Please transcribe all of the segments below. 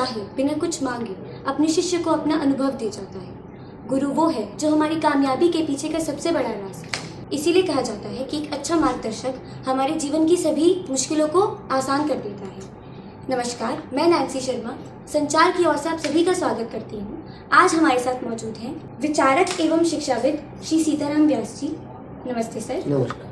चाहे बिना कुछ मांगे अपने शिष्य को अपना अनुभव दे जाता है। गुरु वो है जो हमारी कामयाबी के पीछे का सबसे बड़ा राज है। इसीलिए कहा जाता है कि एक अच्छा मार्गदर्शक हमारे जीवन की सभी मुश्किलों को आसान कर देता है। नमस्कार, मैं नैन्सी शर्मा संचार की ओर से आप सभी का स्वागत करती हूँ। आज हमारे साथ मौजूद हैं विचारक एवं शिक्षाविद श्री सीताराम व्यास जी। नमस्ते सर। नमस्कार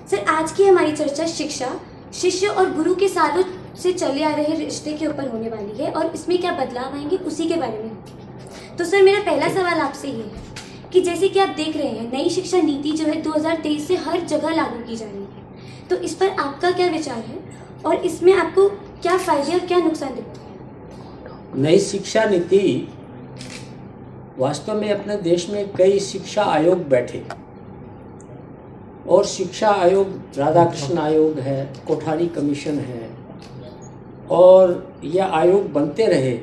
सर, आज की हमारी चर्चा शिक्षा, शिष्य और गुरु के सालों से चले आ रहे रिश्ते के ऊपर होने वाली है और इसमें क्या बदलाव आएंगे उसी के बारे में। तो सर, मेरा पहला सवाल आपसे ये है कि जैसे कि आप देख रहे हैं नई शिक्षा नीति जो है 2023 से हर जगह लागू की जा रही है, तो इस पर आपका क्या विचार है और इसमें आपको क्या फायदे और क्या नुकसान दिखते हैं? नई शिक्षा नीति वास्तव में अपने देश में कई शिक्षा आयोग बैठे और शिक्षा आयोग राधाकृष्ण आयोग है, कोठारी कमीशन है और यह आयोग बनते रहे,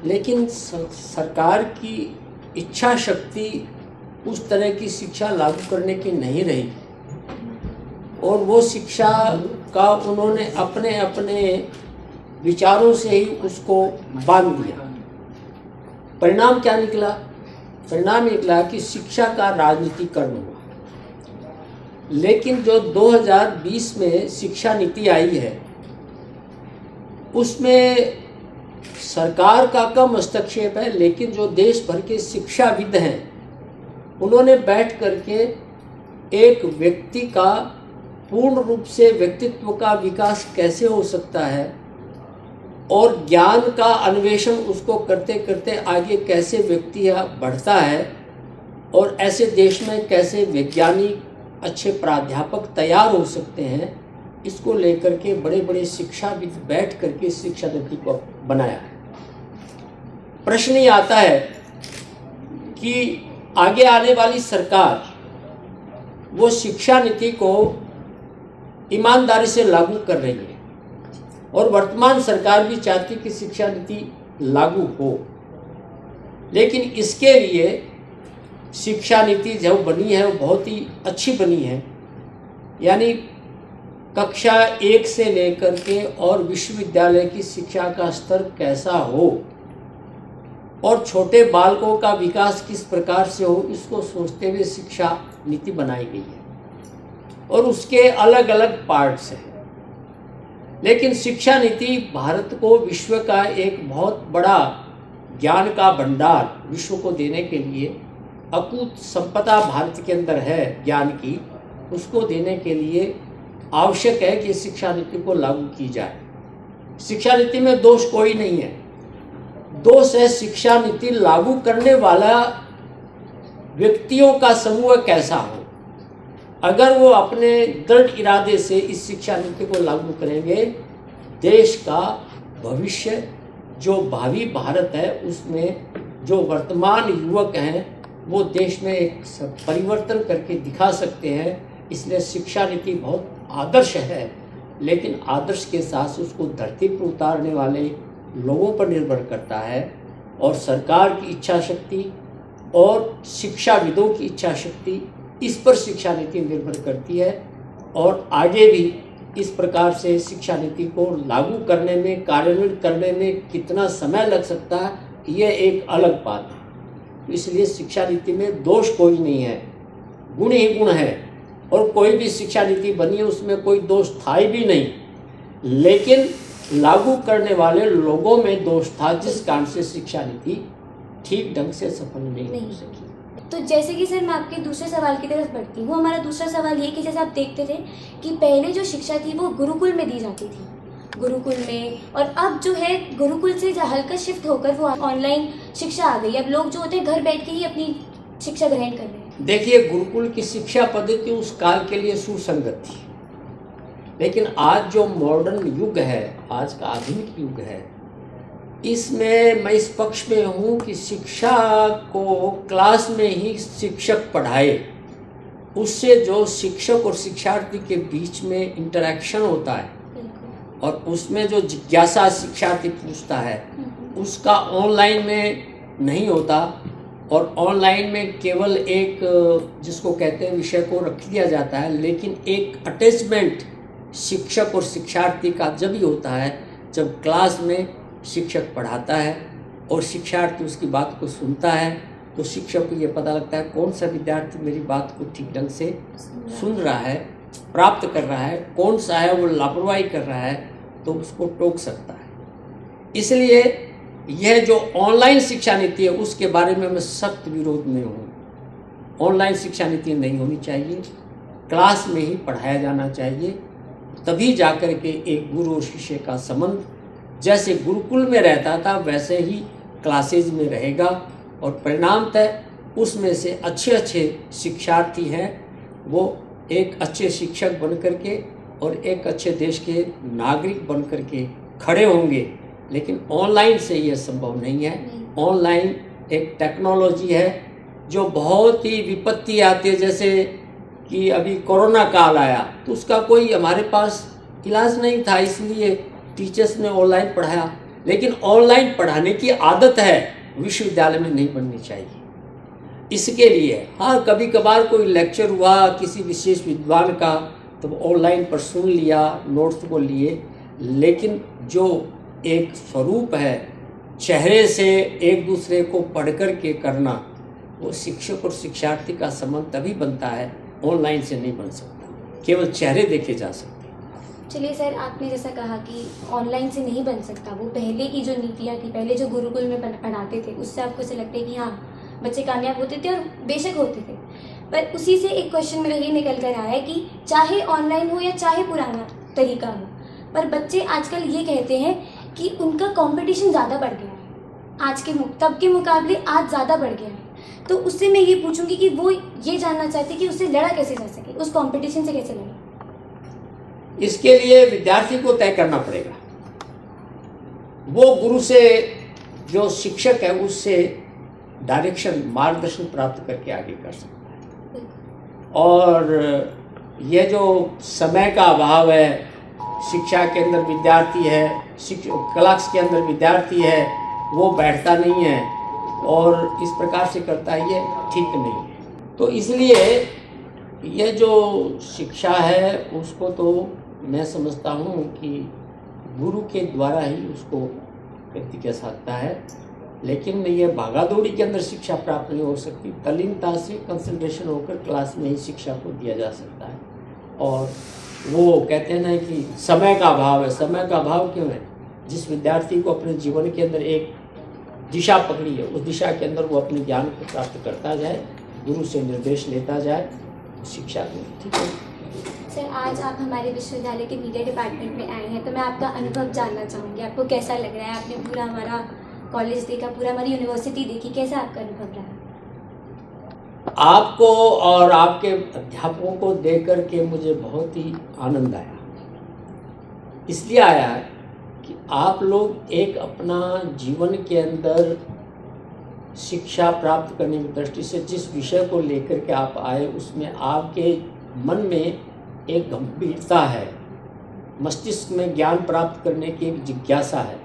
लेकिन सरकार की इच्छा शक्ति उस तरह की शिक्षा लागू करने की नहीं रही और वो शिक्षा का उन्होंने अपने अपने विचारों से ही उसको बांध दिया। परिणाम क्या निकला? परिणाम निकला कि शिक्षा का राजनीतिकरण हुआ। लेकिन जो 2020 में शिक्षा नीति आई है उसमें सरकार का कम हस्तक्षेप है, लेकिन जो देश भर के शिक्षाविद हैं उन्होंने बैठ करके एक व्यक्ति का पूर्ण रूप से व्यक्तित्व का विकास कैसे हो सकता है और ज्ञान का अन्वेषण उसको करते करते आगे कैसे व्यक्ति बढ़ता है और ऐसे देश में कैसे वैज्ञानिक अच्छे प्राध्यापक तैयार हो सकते हैं, इसको लेकर के बड़े बड़े शिक्षाविद बैठ करके शिक्षा नीति को बनाया है। प्रश्न ये आता है कि आगे आने वाली सरकार वो शिक्षा नीति को ईमानदारी से लागू कर रही है और वर्तमान सरकार भी चाहती कि शिक्षा नीति लागू हो, लेकिन इसके लिए शिक्षा नीति जो बनी है वो बहुत ही अच्छी बनी है। यानी कक्षा 1 से लेकर के और विश्वविद्यालय की शिक्षा का स्तर कैसा हो और छोटे बालकों का विकास किस प्रकार से हो, इसको सोचते हुए शिक्षा नीति बनाई गई है और उसके अलग अलग पार्ट्स हैं। लेकिन शिक्षा नीति भारत को विश्व का एक बहुत बड़ा ज्ञान का भंडार विश्व को देने के लिए, अकूत संपदा भारत के अंदर है ज्ञान की, उसको देने के लिए आवश्यक है कि शिक्षा नीति को लागू की जाए। शिक्षा नीति में दोष कोई नहीं है, दोष है शिक्षा नीति लागू करने वाला व्यक्तियों का समूह कैसा हो। अगर वो अपने दृढ़ इरादे से इस शिक्षा नीति को लागू करेंगे, देश का भविष्य जो भावी भारत है उसमें जो वर्तमान युवक हैं वो देश में एक परिवर्तन करके दिखा सकते हैं। इसलिए शिक्षा नीति बहुत आदर्श है, लेकिन आदर्श के साथ उसको धरती पर उतारने वाले लोगों पर निर्भर करता है और सरकार की इच्छा शक्ति और शिक्षाविदों की इच्छा शक्ति, इस पर शिक्षा नीति निर्भर करती है। और आगे भी इस प्रकार से शिक्षा नीति को लागू करने में, कार्यान्वित करने में कितना समय लग सकता है, यह एक अलग बात है। इसलिए शिक्षा नीति में दोष कोई नहीं है, गुण ही गुण है और कोई भी शिक्षा नीति बनी है उसमें कोई दोष था ही भी नहीं, लेकिन लागू करने वाले लोगों में दोष था, जिस कारण से शिक्षा नीति ठीक ढंग से सफल नहीं हो सकी। तो जैसे कि सर, मैं आपके दूसरे सवाल की तरफ बढ़ती हूँ। हमारा दूसरा सवाल ये कि जैसे आप देखते थे कि पहले जो शिक्षा थी वो गुरुकुल में दी जाती थी, गुरुकुल में, और अब जो है गुरुकुल से हल्का शिफ्ट होकर वो ऑनलाइन शिक्षा आ गई। अब लोग जो होते हैं घर बैठ के ही अपनी शिक्षा ग्रहण कर रहे हैं। देखिए, गुरुकुल की शिक्षा पद्धति उस काल के लिए सुसंगत थी, लेकिन आज जो मॉडर्न युग है, आज का आधुनिक युग है, इसमें मैं इस पक्ष में हूँ कि शिक्षा को क्लास में ही शिक्षक पढ़ाए, उससे जो शिक्षक और शिक्षार्थी के बीच में इंटरेक्शन होता है और उसमें जो जिज्ञासा शिक्षार्थी पूछता है उसका ऑनलाइन में नहीं होता। और ऑनलाइन में केवल एक जिसको कहते हैं विषय को रख दिया जाता है, लेकिन एक अटैचमेंट शिक्षक और शिक्षार्थी का जब ही होता है जब क्लास में शिक्षक पढ़ाता है और शिक्षार्थी उसकी बात को सुनता है, तो शिक्षक को ये पता लगता है कौन सा विद्यार्थी मेरी बात को ठीक ढंग से सुन रहा है, प्राप्त कर रहा है, कौन सा है वो लापरवाही कर रहा है, तो उसको टोक सकता है। इसलिए यह जो ऑनलाइन शिक्षा नीति है उसके बारे में मैं सख्त विरोध में हूँ। ऑनलाइन शिक्षा नीति नहीं होनी चाहिए, क्लास में ही पढ़ाया जाना चाहिए, तभी जाकर के एक गुरु और शिष्य का संबंध जैसे गुरुकुल में रहता था वैसे ही क्लासेज में रहेगा, और परिणामतः उसमें से अच्छे अच्छे शिक्षार्थी हैं वो एक अच्छे शिक्षक बन करके और एक अच्छे देश के नागरिक बन करके खड़े होंगे। लेकिन ऑनलाइन से ये संभव नहीं है। ऑनलाइन एक टेक्नोलॉजी है जो बहुत ही विपत्ति आती है, जैसे कि अभी कोरोना काल आया तो उसका कोई हमारे पास इलाज नहीं था, इसलिए टीचर्स ने ऑनलाइन पढ़ाया। लेकिन ऑनलाइन पढ़ाने की आदत है विश्वविद्यालय में नहीं बननी चाहिए। इसके लिए हाँ कभी कभार कोई लेक्चर हुआ किसी विशेष विद्वान का तो ऑनलाइन पर सुन लिया, नोट्स को लिए, लेकिन जो एक स्वरूप है चेहरे से एक दूसरे को पढ़ कर के करना, वो शिक्षक और शिक्षार्थी का संबंध तभी बनता है, ऑनलाइन से नहीं बन सकता, केवल चेहरे देखे जा सकते। चलिए सर, आपने जैसा कहा कि ऑनलाइन से नहीं बन सकता, वो पहले की जो नीतियाँ थी, पहले जो गुरुकुल में पढ़ाते थे उससे आपको ऐसा लगता है कि हाँ बच्चे कामयाब होते थे, और बेशक होते थे। पर उसी से एक क्वेश्चन मेरा ये निकल कर आया है कि चाहे ऑनलाइन हो या चाहे पुराना तरीका हो, पर बच्चे आजकल ये कहते हैं कि उनका कंपटीशन ज़्यादा बढ़ गया है, आज के तब के मुकाबले आज ज़्यादा बढ़ गया है। तो उससे मैं ये पूछूंगी कि वो ये जानना चाहते कि उससे लड़ा कैसे जा सके, उस कंपटीशन से कैसे लड़े। इसके लिए विद्यार्थी को तय करना पड़ेगा। वो गुरु से, जो शिक्षक है उससे डायरेक्शन, मार्गदर्शन प्राप्त करके आगे कर सकता है। और ये जो समय का अभाव है, शिक्षा के अंदर विद्यार्थी है, क्लास के अंदर विद्यार्थी है, वो बैठता नहीं है और इस प्रकार से करता है, ये ठीक नहीं है। तो इसलिए ये जो शिक्षा है उसको तो मैं समझता हूँ कि गुरु के द्वारा ही उसको व्यक्ति कह सकता है, लेकिन ये भागा दौड़ी के अंदर शिक्षा प्राप्त नहीं हो सकती। तल्लीनता से कंसंट्रेशन होकर क्लास में ही शिक्षा को दिया जा सकता है। और वो कहते हैं ना कि समय का अभाव है। समय का अभाव क्यों है? जिस विद्यार्थी को अपने जीवन के अंदर एक दिशा पकड़ी है, उस दिशा के अंदर वो अपने ज्ञान को प्राप्त करता जाए, गुरु से निर्देश लेता जाए, शिक्षा में ठीक है। सर, आज आप हमारे विश्वविद्यालय के मीडिया डिपार्टमेंट में आए हैं, तो मैं आपका अनुभव जानना चाहूँगी। आपको कैसा लग रहा है? आपने पूरा हमारा कॉलेज देखा, पूरा हमारी यूनिवर्सिटी देखी, कैसा आपका अनुभव रहा? आपको और आपके अध्यापकों को देख कर के मुझे बहुत ही आनंद आया। इसलिए आया कि आप लोग एक अपना जीवन के अंदर शिक्षा प्राप्त करने की दृष्टि से जिस विषय को लेकर के आप आए, उसमें आपके मन में एक गंभीरता है, मस्तिष्क में ज्ञान प्राप्त करने की एक जिज्ञासा है,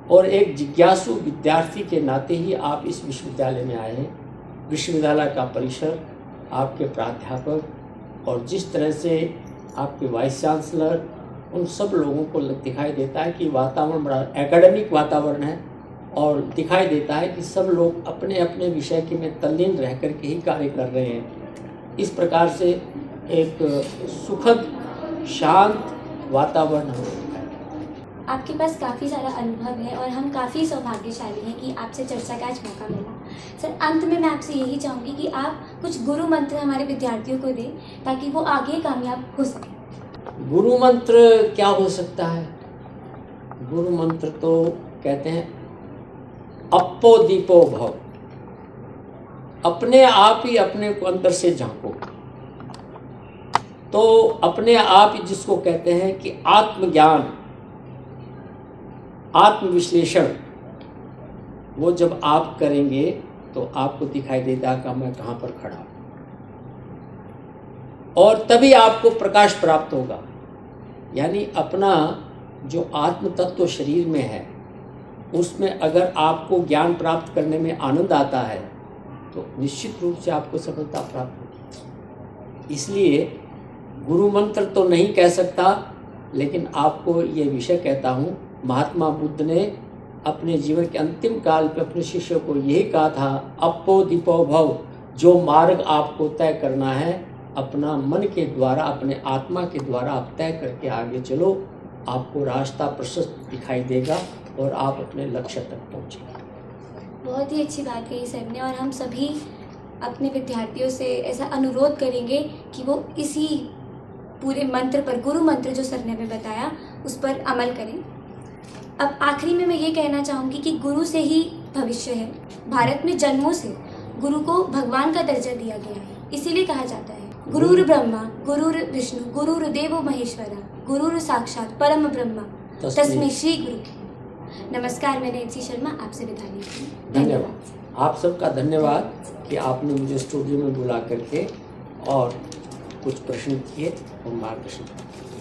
और एक जिज्ञासु विद्यार्थी के नाते ही आप इस विश्वविद्यालय में आए हैं। विश्वविद्यालय का परिसर, आपके प्राध्यापक और जिस तरह से आपके वाइस चांसलर, उन सब लोगों को दिखाई देता है कि वातावरण बड़ा एकेडमिक वातावरण है, और दिखाई देता है कि सब लोग अपने अपने विषय के में तल्लीन रह कर के ही कार्य कर रहे हैं। इस प्रकार से एक सुखद शांत वातावरण है। आपके पास काफ़ी सारा अनुभव है और हम काफ़ी सौभाग्यशाली हैं कि आपसे चर्चा का आज मौका मिला। सर, अंत में मैं आपसे यही चाहूँगी कि आप कुछ गुरु मंत्र हमारे विद्यार्थियों को दें ताकि वो आगे कामयाब हो सकें। गुरु मंत्र क्या हो सकता है? गुरु मंत्र तो कहते हैं अप्पो दीपो भव, अपने आप ही अपने को अंदर से झांको। तो अपने आप ही जिसको कहते हैं कि आत्मज्ञान, आत्मविश्लेषण, वो जब आप करेंगे तो आपको दिखाई देता कि मैं कहाँ पर खड़ा हूँ, और तभी आपको प्रकाश प्राप्त होगा। यानी अपना जो आत्म तत्व शरीर में है उसमें अगर आपको ज्ञान प्राप्त करने में आनंद आता है तो निश्चित रूप से आपको सफलता प्राप्त होगी। इसलिए गुरु मंत्र तो नहीं कह सकता, लेकिन आपको ये विषय कहता हूँ, महात्मा बुद्ध ने अपने जीवन के अंतिम काल पे अपने शिष्यों को यही कहा था, अपो दीपो भव, जो मार्ग आपको तय करना है अपना मन के द्वारा, अपने आत्मा के द्वारा आप तय करके आगे चलो, आपको रास्ता प्रशस्त दिखाई देगा और आप अपने लक्ष्य तक पहुँचेंगे। बहुत ही अच्छी बात कही सर ने, और हम सभी अपने विद्यार्थियों से ऐसा अनुरोध करेंगे कि वो इसी पूरे मंत्र पर, गुरु मंत्र जो सर ने हमें बताया, उस पर अमल करें। अब आखिरी में मैं ये कहना चाहूँगी कि गुरु से ही भविष्य है। भारत में जन्मों से गुरु को भगवान का दर्जा दिया गया है, इसीलिए कहा जाता है गुरुर् ब्रह्मा गुरुर्विष्णु गुरुर्देवो महेश्वरा गुरुर् साक्षात परम ब्रह्मा तस्मै श्री गुरु। नमस्कार, मैं नैन्सी शर्मा आपसे विदा लेती हूँ। धन्यवाद। आप सबका धन्यवाद कि आपने मुझे स्टूडियो में बुला करके और कुछ प्रश्न किए और मार्गदर्शन किया।